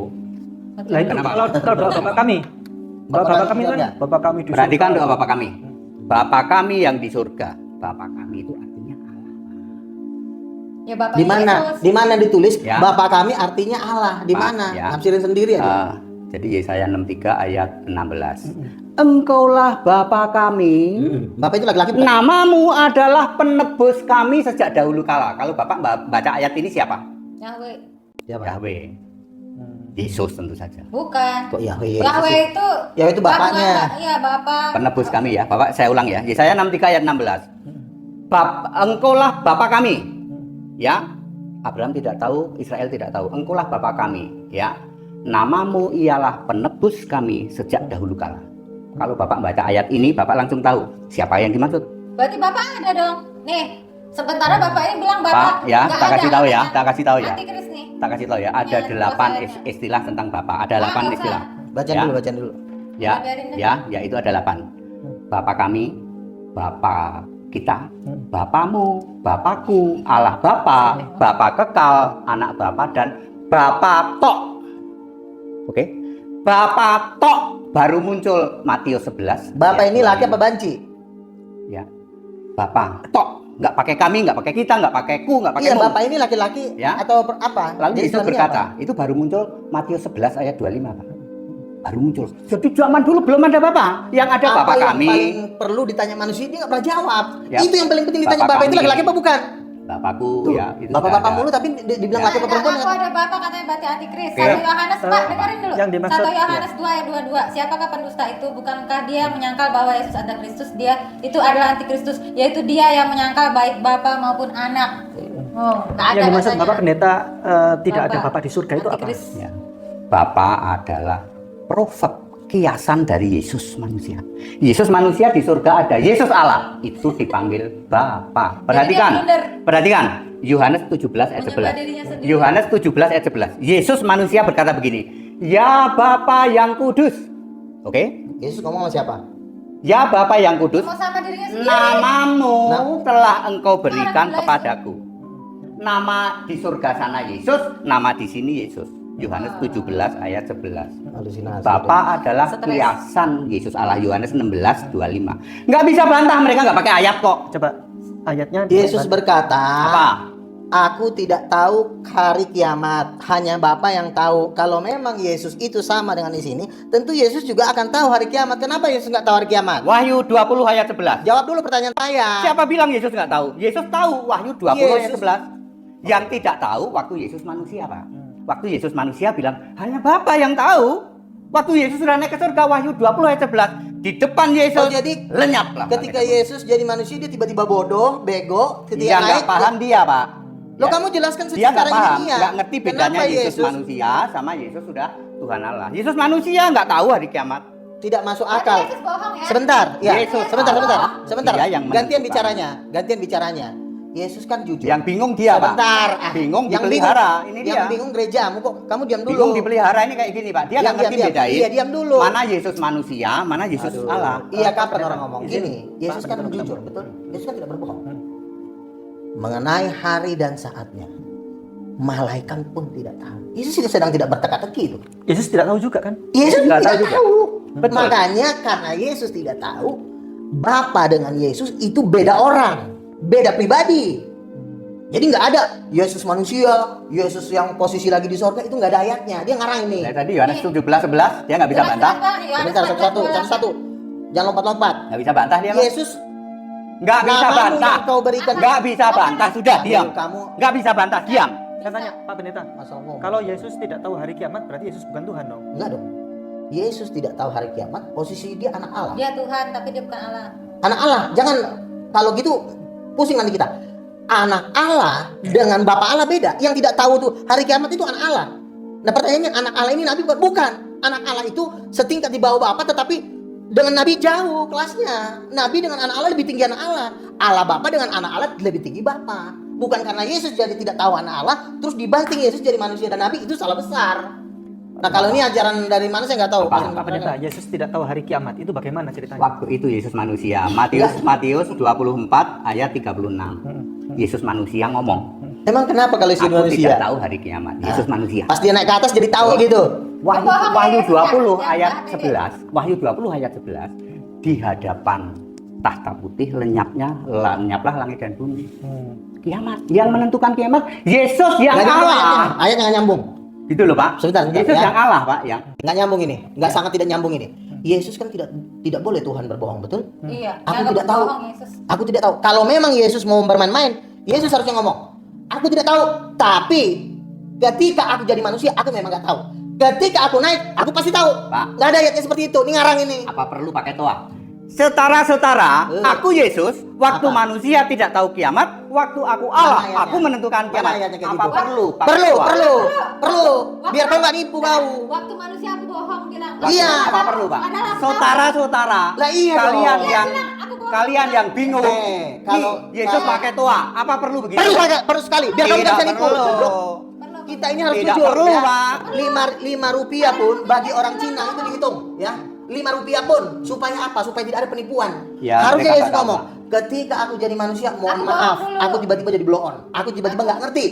Lah itu Kenapa? kalau Bapak kami. Bapak kami kan, surga. Bapak kami di Perhatikan surga. doa Bapak kami. Bapak kami yang di surga. Bapak kami itu artinya Allah. Ya Bapak Di mana? Yesus. Di mana ditulis Ya. Bapa kami artinya Allah? Di Pak, mana? ya. Nafsirin sendiri aja. Jadi Yesaya 63 ayat 16. Engkaulah Bapa kami. Bapak itu laki-laki bukan? Namamu adalah penebus kami sejak dahulu kala. Kalau Bapak baca ayat ini siapa? Yahweh. Siapa? Yahweh. Yesus tentu saja. Bukan. Kok Yahweh? Yahweh itu. Ya itu bapaknya. Iya Bapak. Penebus kami ya. Bapak saya ulang ya. Yesaya 63 ayat 16. Engkaulah Bapa kami. Ya. Abraham tidak tahu, Israel tidak tahu. Engkaulah Bapa kami, ya. Namamu ialah penebus kami sejak dahulu kala. Kalau Bapak baca ayat ini, Bapak langsung tahu siapa yang dimaksud. Berarti Bapak ada dong. Nih, Sementara Bapak ini bilang Pak, Bapak ya, nggak tak ada kasih tahu ya, katanya. tak kasih tahu ya. Antikris nih. Tak kasih tahu ya, ada Ini 8 kuasa istilah tentang Bapak. Ada 8 nggak istilah. usah. Bacaan Ya. dulu, bacaan dulu. Ya, Biarin deh. ya, itu ada 8. Bapa kami, Bapa kita, Bapamu, Bapakku, Allah Bapa, Bapa kekal, anak Bapa dan Bapa tok. Oke. Bapa tok baru muncul Matius 11. Bapak ayat ini laki 25. apa banci? Ya. Bapa tok, nggak pakai kami, nggak pakai kita, nggak pakai ku, nggak pakai Iya, mu. bapak ini laki-laki Ya. atau apa? Lalu Jadi Yesus Islamnya berkata, apa? itu baru muncul Matius 11 ayat 25, Pak. Baru muncul. Jadi zaman dulu belum ada Bapak. Yang ada Apa Bapak yang kami, paling perlu ditanya manusia, dia nggak pernah jawab. Ya. Itu yang paling penting ditanya, Bapak bapak itu kami. laki-laki apa bukan? Bapakku, Tuh, ya. Itu bapak-bapak sudah mulu ada. tapi dibilang Ya. laki apa Enggak, perempuan? aku ada Bapak katanya berarti antikris. Oke. 1 Yohanes, Pak, dengerin dulu. yang dimaksud, 1 Yohanes 2 ayat 22. Siapakah pendusta itu? Bukankah dia menyangkal bahwa Yesus ada Kristus? Dia itu adalah antikristus, yaitu dia yang menyangkal baik Bapa maupun anak. Oh, enggak ada Yang dimaksud katanya. Bapak pendeta tidak ada Bapak. Bapak di surga itu apa? Antikris. Ya. Bapak adalah profet, kiasan dari Yesus manusia. Yesus manusia di surga ada, Yesus Allah itu dipanggil Bapa. Perhatikan, blunder. perhatikan. Yohanes 17 ayat Menyembah 11. dirinya sendiri. Yohanes 17 ayat 11. Yesus manusia berkata begini, "Ya Bapa yang kudus." Oke? Yesus ngomong sama siapa? Ya Bapa yang kudus, Mau sama dirinya sendiri. namamu Nah. telah engkau berikan Orang kepadaku. Nama di surga sana Yesus, nama di sini Yesus. Yohanes 17 ayat 11. Halusinasi. Bapa adalah Stres. kiasan Yesus Allah. Yohanes 16:25. Nggak bisa bantah, mereka nggak pakai ayat kok. Coba ayatnya. Yesus berkata, Apa? Aku tidak tahu hari kiamat, hanya Bapa yang tahu. Kalau memang Yesus itu sama dengan di sini, tentu Yesus juga akan tahu hari kiamat. Kenapa Yesus nggak tahu hari kiamat? Wahyu 20 ayat 11. Jawab dulu pertanyaan saya. Siapa bilang Yesus nggak tahu? Yesus tahu. Wahyu 20 ayat Yesus. 11. Yang tidak tahu waktu Yesus manusia, Pak. Waktu Yesus manusia bilang, hanya Bapa yang tahu. Waktu Yesus sudah naik ke surga, Wahyu 20 ayat 11. Di depan Yesus, Oh, jadi lenyaplah. ketika Yesus jadi manusia, dia tiba-tiba bodoh, bego. Ketika Dia nggak naik, paham dia, Pak. Lo Ya. kamu jelaskan Dia nggak secara paham, ilmiah. nggak ngerti bedanya Kenapa Yesus manusia sama Yesus sudah Tuhan Allah. Yesus manusia nggak tahu hari kiamat. tidak masuk Berarti akal. Yesus bohong ya? Sebentar, ya. Yesus Sebentar. Allah. Sebentar. Dia yang Gantian menentukan. bicaranya. Yesus kan jujur. Yang bingung dia, Pak. Sebentar. Bingung yang dipelihara. Ini yang dia. bingung gerejamu kok. Kamu diam dulu. Bingung dipelihara ini kayak gini, Pak. Dia nggak ngerti Diam. bedain. Iya, diam dulu. Mana Yesus manusia, mana Yesus Aduh. Allah. Iya, kapan orang ngomong Izin, gini? Yesus Pak, kan betul, jujur, betul. betul? Yesus kan tidak berbohong. Mengenai hari dan saatnya, malaikat pun tidak tahu. Yesus sedang tidak berteka-teki itu. Yesus tidak tahu juga kan? Yesus Nggak tidak tahu juga. tahu. Betul. Makanya karena Yesus tidak tahu, Bapa dengan Yesus itu beda orang, beda pribadi. Jadi nggak ada Yesus manusia, Yesus yang posisi lagi di sorga, itu nggak ada ayatnya. Dia ngarang ini. Dari tadi Yohanes 17:11 dia nggak bisa Jelas, bantah. jelas, Pak. Yohanes Sebentar, 14:12. satu-satu. Jangan lompat-lompat. Nggak bisa bantah dia, Pak. Yesus Nggak bisa namamu bantah. yang kau berikan. Nggak bisa bantah, sudah diam. Kamu Nggak bisa bantah, diam. Saya tanya Pak Pendeta, Masa ngomong. kalau Yesus tidak tahu hari kiamat berarti Yesus bukan Tuhan dong? Enggak dong. Yesus tidak tahu hari kiamat, posisi dia anak Allah. Dia Tuhan tapi dia bukan Allah. Anak Allah, jangan kalau gitu pusing nanti kita. Anak Allah dengan Bapak Allah beda. Yang tidak tahu tuh hari kiamat itu anak Allah. Nah pertanyaannya, anak Allah ini Nabi bukan? Bukan. Anak Allah itu setingkat di bawah Bapak, tetapi dengan Nabi jauh kelasnya. Nabi dengan anak Allah lebih tinggi anak Allah. Allah Bapak dengan anak Allah lebih tinggi Bapak. Bukan karena Yesus jadi tidak tahu anak Allah, terus dibanting Yesus jadi manusia dan Nabi, itu salah besar. Nah kalau ini ajaran dari mana saya nggak tahu. Apa? Pak Pendeta, Yesus tidak tahu hari kiamat itu bagaimana ceritanya? Waktu itu Yesus manusia. Matius 24 ayat 36. Yesus manusia ngomong. Emang kenapa kalau Yesus Aku manusia? tidak tahu hari kiamat. Yesus manusia. Pas dia naik ke atas jadi tahu gitu. Wahyu 20 Ya, ayat ya, ya. 11. Wahyu 20 ayat 11. Di hadapan tahta putih lenyaplah langit dan bumi. Kiamat. Yang menentukan kiamat Yesus yang Nggak nyambung Allah. ayatnya. Ayatnya nggak nyambung. Gitu loh, Pak. Sebentar, Yesus ya. yang Allah, Pak, yang Nggak nyambung ini. Nggak sangat tidak nyambung ini. Yesus kan tidak boleh Tuhan berbohong, betul? Iya. Aku dianggap tidak tahu. bohong, Yesus. Aku tidak tahu. Kalau memang Yesus mau bermain-main, Yesus harusnya ngomong, aku tidak tahu. Tapi ketika aku jadi manusia, aku memang nggak tahu. Ketika aku naik, aku pasti tahu. Pak. Nggak ada ayatnya seperti itu. Ini ngarang ini. apa perlu pakai toa? Setara-setara, aku Yesus, waktu Apa? manusia tidak tahu kiamat, waktu aku Allah, Mana ayatnya? aku menentukan Mana kiamat. ayatnya kayak Apa gitu? perlu pakai Perlu, toa? perlu. Biar kau nggak nipu kau. Waktu manusia aku bohong bilang. Iya. Apa perlu, Pak? Adalah Saudara-saudara, Lah iya kalian dong. yang bilang aku bohong. Kalian yang bingung. Kalau Yesus pakai toa, apa perlu begitu? perlu sekali biar kamu Tidak bisa nipu. perlu. Goblok. Kita ini harus Tidak jujur perlu, ya. Pak. 5 rupiah pun bagi orang Cina itu dihitung ya. 5 rupiah pun supaya apa? Supaya tidak ada penipuan. Ya, Harusnya mereka Yesus tak ngomong, ketika aku jadi manusia, mohon Aku maaf, dulu. aku tiba-tiba jadi blow on. Aku tiba-tiba nggak ngerti.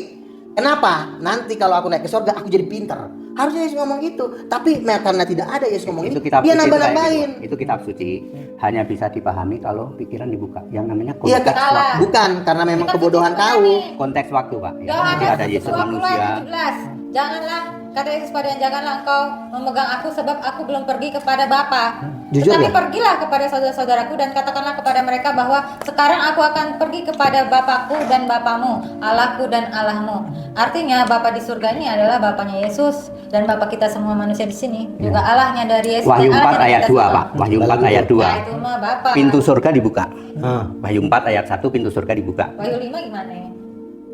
Kenapa? Nanti kalau aku naik ke surga, aku jadi pintar. Harusnya Yesus ngomong gitu. Tapi karena tidak ada Yesus ngomong Itu itu, kitab dia suci nambah-nambahin. itu kitab suci hanya bisa dipahami kalau pikiran dibuka. Yang namanya Iya, konteks Salah. waktu. bukan karena memang Kita kebodohan suci kau. nih. Konteks waktu, Pak. Ya, Gak jadi ada Yesus 20 manusia. ayat 17. Janganlah, kata Yesus padanya, janganlah engkau memegang aku sebab aku belum pergi kepada Bapa. Jujur Tetapi ya? pergilah kepada saudara-saudaraku dan katakanlah kepada mereka bahwa sekarang aku akan pergi kepada Bapakku dan Bapamu, Allahku dan Allahmu. Artinya Bapa di surga ini adalah Bapaknya Yesus dan Bapa kita semua manusia di sini. Juga Allahnya dari Yesus. Wahyu dan 4 Allahnya dari ayat kita 2, semua. Pak. Wahyu 4 ayat 2. Nah, itu mah Bapa. Pintu surga dibuka. Ah. Wahyu 4 ayat 1 pintu surga dibuka. Wahyu 5 gimana ya?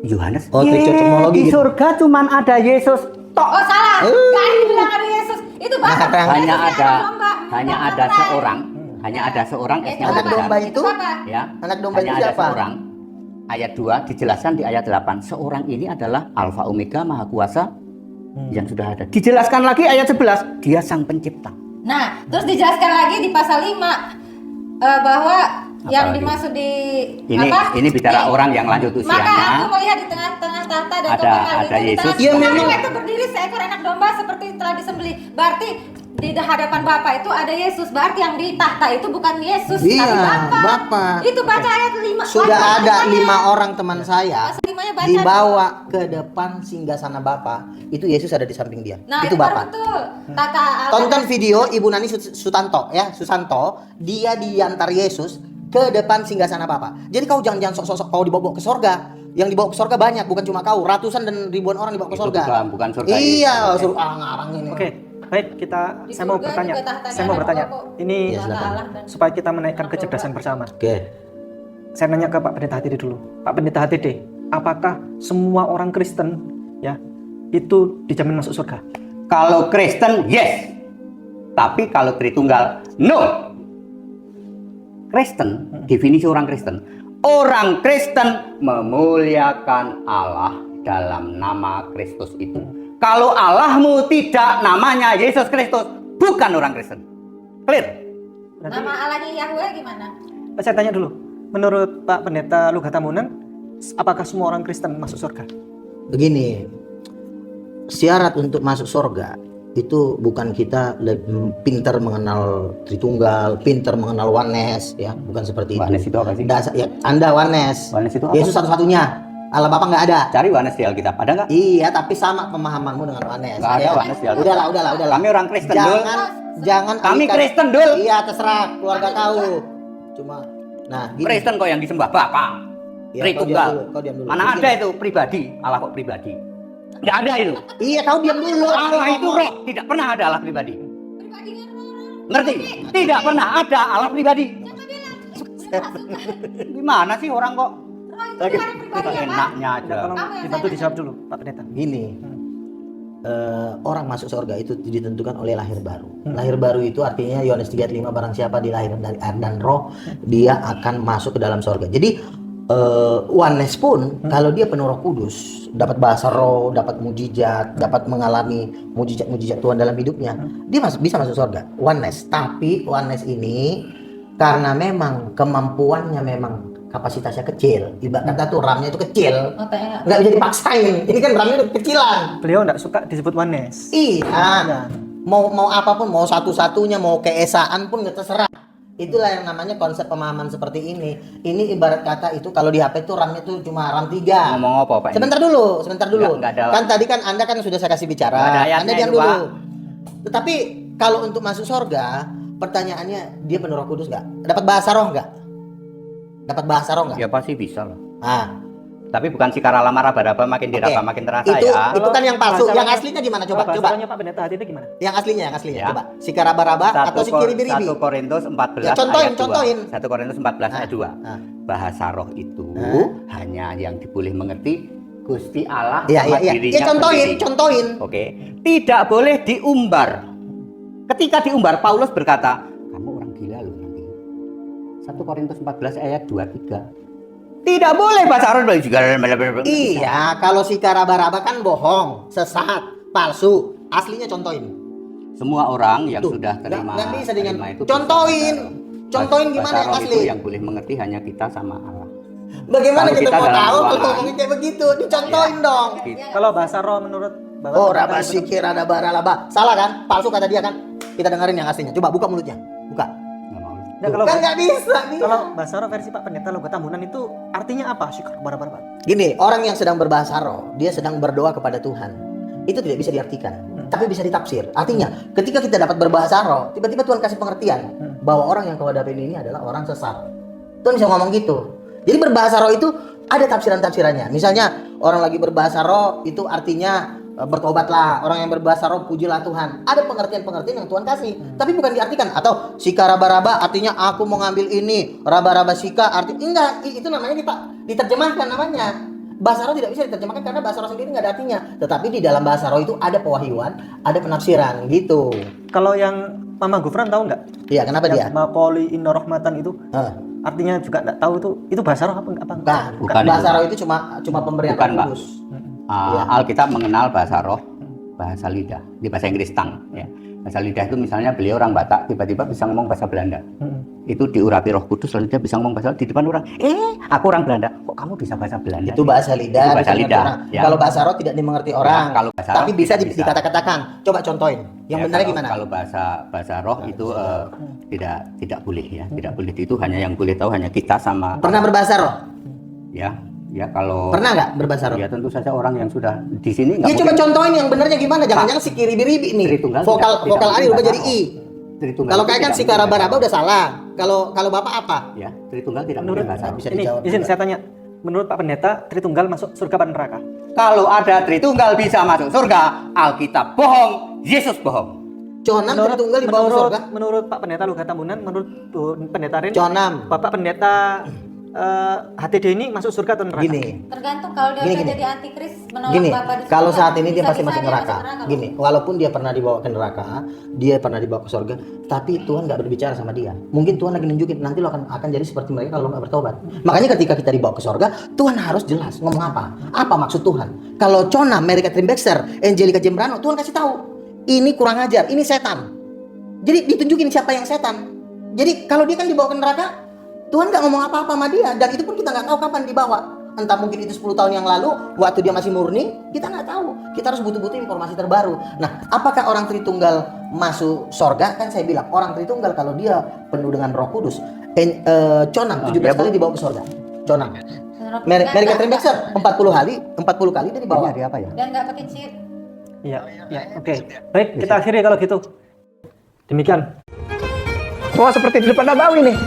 Yohanes. Oh, cocokmologi Di gitu. surga cuman ada Yesus tok. Oh salah, gak dibilang ada Yesus. Itu Bapa. Hanya Yesus ada anak domba. hanya Bukan ada Bapa. seorang, hanya ada seorang Ya, S-nya itu Anak Bapa. domba itu? Bapa. ya. Anak domba Hanya itu ada siapa? seorang. Ayat 2 dijelaskan di ayat 8. Seorang ini adalah Alfa Omega Maha Kuasa yang sudah ada. Dijelaskan lagi ayat 11, dia sang pencipta. Nah, terus dijelaskan lagi di pasal 5 bahwa yang lagi? dimaksud di Ini bicara orang yang lanjut Maka aku usianya. melihat di tengah-tengah tahta dan Ada- kepala ada itu di Yesus. tengah Iya, tengah memang. itu berdiri seekor anak domba seperti telah disembelih. Berarti di hadapan Bapa itu ada Yesus. Berarti yang di tahta itu bukan Yesus, Iya, tapi Bapa. Bapa. Itu baca ayat 5. Sudah ada 5 orang teman saya Pasal 5-nya baca. dibawa ke depan singgasana Bapa. Itu Yesus ada di samping dia. Nah, itu itu baru Bapa. betul. Tata Tonton video Ibu Nani Sutanto ya, Susanto, dia diantar Yesus ke depan singgasana Bapa. Jadi kau jangan sok-sok kau dibawa ke sorga. Yang dibawa ke sorga banyak, bukan cuma kau, ratusan dan ribuan orang dibawa ke Itu sorga. bukan surga Iya, Yesus. suruh ngarang ini. Oke, baik Di saya mau surga bertanya. juga tahtanya Saya mau ada bertanya. kok. Ini Ya, silakan. supaya kita menaikkan kecerdasan bersama. Oke. Saya nanya ke Pak Pendeta Hatide dulu. Pak Pendeta Hatide, apakah semua orang Kristen ya itu dijamin masuk surga? Kalau Kristen, yes. Tapi kalau Tritunggal, no. Kristen, definisi orang Kristen. Orang Kristen memuliakan Allah dalam nama Kristus itu. Kalau Allahmu tidak namanya Yesus Kristus, bukan orang Kristen. Clear? Berarti, Nama Allahnya Yahweh gimana? saya tanya dulu. Menurut Pak Pendeta Lugatamunan, apakah semua orang Kristen masuk surga? Begini, syarat untuk masuk surga itu bukan kita pintar mengenal Tritunggal, pintar mengenal oneness ya, bukan seperti itu. Oneness itu apa sih? Ya, Anda oneness. Oneness itu apa? Yesus satu-satunya. Allah Bapa nggak ada. Cari Yohanes di Alkitab, ada nggak? Iya, tapi sama pemahamanmu dengan oneness. Nggak ada ya. oneness di Alkitab. Udahlah. Kami orang Kristen, Dul. Jangan Kami alihkan- Kristen, Dul. Iya, terserah keluarga kau. Cuma nah, gini. Kristen kok yang disembah Bapa. Ya, Tritunggal. kau diam dulu. Mana Begini. ada itu pribadi? Allah kok pribadi? Nggak ada itu. Iya, kau diam dulu. Allah itu roh, tidak pernah ada Allah pribadi. Pribadinya orang. Ngerti? Tidak pernah ada Allah pribadi. Gimana sih orang kok Lagi pribadi ya, Pak? enaknya aja? Tolong Kamu yang dibantu saya dijawab dulu, Pak Pendeta. Gini, orang masuk surga itu ditentukan oleh lahir baru. Lahir baru itu artinya Yohanes 3:5, barang siapa dilahirkan dari air dan roh, dia akan masuk ke dalam surga. Jadi oneness pun kalau dia penuh Roh Kudus, dapat bahasa roh, dapat mujizat, dapat mengalami mujizat Tuhan dalam hidupnya, dia bisa masuk surga. Oneness, tapi oneness ini karena memang kemampuannya memang kapasitasnya kecil. Ibarat kata tuh RAM-nya itu kecil. Otaknya Nggak bisa dipaksain. Ini kan RAM-nya udah kecilan. Beliau nggak suka disebut oneness. Iya. Mau apapun, mau satu-satunya, mau keesaan pun nggak terserah. Itulah yang namanya konsep pemahaman seperti ini. Ini ibarat kata itu kalau di HP itu RAM-nya itu cuma RAM 3. Ngomong apa Pak? ini? Sebentar dulu. Nggak ada. Kan tadi kan Anda kan sudah saya kasih bicara. Nggak ada ayatnya Anda diam itu, dulu. Pak. Tetapi kalau untuk masuk surga, pertanyaannya dia penuh Roh Kudus nggak? Dapat bahasa roh nggak? Dapat bahasa roh nggak? Ya pasti bisa lah. Ah, Tapi bukan sikara lama raba-raba makin diraba Oke. makin terasa itu ya. itu kan yang palsu. Bahasa Yang rohnya- aslinya gimana? Kalau Coba. bahasanya Pak Pendeta Hatide gimana? Yang aslinya Ya. coba. Si karaba-raba atau si kiribiribi. 1 Korintus 14 Ya, contohin, ayat 2. contohin. 1 Korintus 14 ayat 2. Nah. Bahasa roh itu Nah. hanya yang diboleh mengerti Gusti Allah Iya, sama iya. dirinya Ya contohin, sendiri. contohin. Oke, tidak boleh diumbar. Ketika diumbar, Paulus berkata, kamu orang gila loh nanti. 1 Korintus 14 ayat 23. Tidak boleh bahasa roh juga. Iya, kalau si Raba-Raba kan bohong, sesat, palsu. Aslinya contohin. Semua orang yang Tuh, sudah terima, nggak bisa dengan terima itu contohin. bisa. Contohin gimana Bahasa yang roh asli? itu yang boleh mengerti hanya kita sama Allah. Bagaimana Kalau kita kita mau dalam tahu kalau ruangan. ngomongin kayak begitu? Dicontohin dong. Kalau bahasa roh menurut Bapak Oh, pendeta Raba itu- Sikir ada Baralaba. Salah kan? Palsu kata dia kan? Kita dengerin yang aslinya. Coba buka mulutnya. Buka. Nggak mau. Nah, kalau Kan nggak bisa nih. kalau bahasa roh versi Pak Pendeta Logo Tambunan itu artinya apa? Syukur barbar. Gini, orang yang sedang berbahasa roh, dia sedang berdoa kepada Tuhan. Itu tidak bisa diartikan, tapi bisa ditafsir. Artinya, ketika kita dapat berbahasa roh, tiba-tiba Tuhan kasih pengertian bahwa orang yang kau hadapin ini adalah orang sesat. Tuhan bisa ngomong gitu. Jadi berbahasa roh itu ada tafsiran-tafsirannya. Misalnya orang lagi berbahasa roh itu artinya bertobatlah. Orang yang berbahasa roh pujilah Tuhan. Ada pengertian-pengertian yang Tuhan kasih, tapi bukan diartikan. Atau sika raba-raba artinya aku mau ngambil ini, raba-raba sika enggak, itu namanya diterjemahkan namanya. Bahasa roh tidak bisa diterjemahkan karena bahasa roh sendiri nggak ada artinya. Tetapi di dalam bahasa roh itu ada pewahyuan, ada penafsiran gitu. Kalau yang Mama Gufran tahu nggak? Iya, kenapa dia? Makoli Innorohmatan itu Hah, artinya juga nggak tahu itu bahasa roh apa? bukan. Bahasa itu. roh itu cuma pemberian Bukan, Pak. Kudus. Alkitab mengenal bahasa roh, bahasa lidah. Di bahasa Inggris tongue, ya. Bahasa lidah itu misalnya beliau orang Batak, tiba-tiba bisa ngomong bahasa Belanda. Itu diurapi Roh Kudus lalu dia bisa ngomong bahasa di depan orang. Aku orang Belanda. Kok kamu bisa bahasa Belanda? Itu bahasa lidah. Itu bahasa bisa lidah, dimengerti orang. ya. Kalau bahasa roh tidak dimengerti orang. kalau bahasa tapi roh bisa bisa. dikata-katakan. Coba contohin. Yang Ya, benar kalau- gimana? Kalau bahasa roh itu tidak boleh ya, tidak boleh. Itu hanya yang boleh tahu hanya kita sama. Pernah berbahasa roh? Ya kalau. Pernah nggak berbahasa roh? Ya tentu saja orang yang sudah di sini nggak Ya coba mungkin. contohin yang benernya gimana? Jangan-jangan si kiribi-ribi nih. Tritunggal Vokal tidak A mungkin dirubah jadi bahasa I. roh. Tritunggal Kalau itu kayak kan tidak si mungkin Raba-Raba bahasa udah salah. Kalau Bapak apa? roh. Ya, Tritunggal tidak Menurut mungkin bahasa roh. bisa ini dijawab. izin saya tanya, menurut Pak Pendeta Tritunggal masuk surga apa neraka? Kalau ada Tritunggal bisa masuk surga, Alkitab bohong, Yesus bohong. Conam Tritunggal di bawah surga. menurut Pak Pendeta Logo Tambunan, menurut Pendeta Rin, Conam. Bapak Pendeta HTD ini masuk surga atau neraka? Gini. Tergantung kalau dia Gini, udah gini. jadi antikris menolak Gini, Bapa di kalau surga, saat ini dia bisa-bisa pasti masuk neraka. loh. Gini, walaupun dia pernah dibawa ke neraka, dia pernah dibawa ke surga, tapi Tuhan nggak berbicara sama dia. Mungkin Tuhan lagi nunjukin nanti lo akan jadi seperti mereka kalau nggak bertobat. Makanya ketika kita dibawa ke surga, Tuhan harus jelas ngomong apa. Apa maksud Tuhan? Kalau Cona, Merika Trimbexer, Angelica Jembrano, Tuhan kasih tahu. Ini kurang ajar, ini setan. Jadi ditunjukin siapa yang setan. Jadi kalau dia kan dibawa ke neraka, Tuhan nggak ngomong apa-apa sama dia, dan itu pun kita nggak tahu kapan dibawa. Entah mungkin itu 10 tahun yang lalu, waktu dia masih murni, kita nggak tahu. Kita harus butuh-butuh informasi terbaru. Nah, apakah orang Tritunggal masuk sorga? Kan saya bilang, orang Tritunggal kalau dia penuh dengan Roh Kudus, Conam 17 kali dibawa ke sorga. Conam. Mereka Trimbexer 40 kali dia dibawa. Ini ada apa ya? Dan nggak pakai chip. Iya, oke. Baik, kita akhiri kalau gitu. Demikian. Wah, seperti di depan Nabawi nih.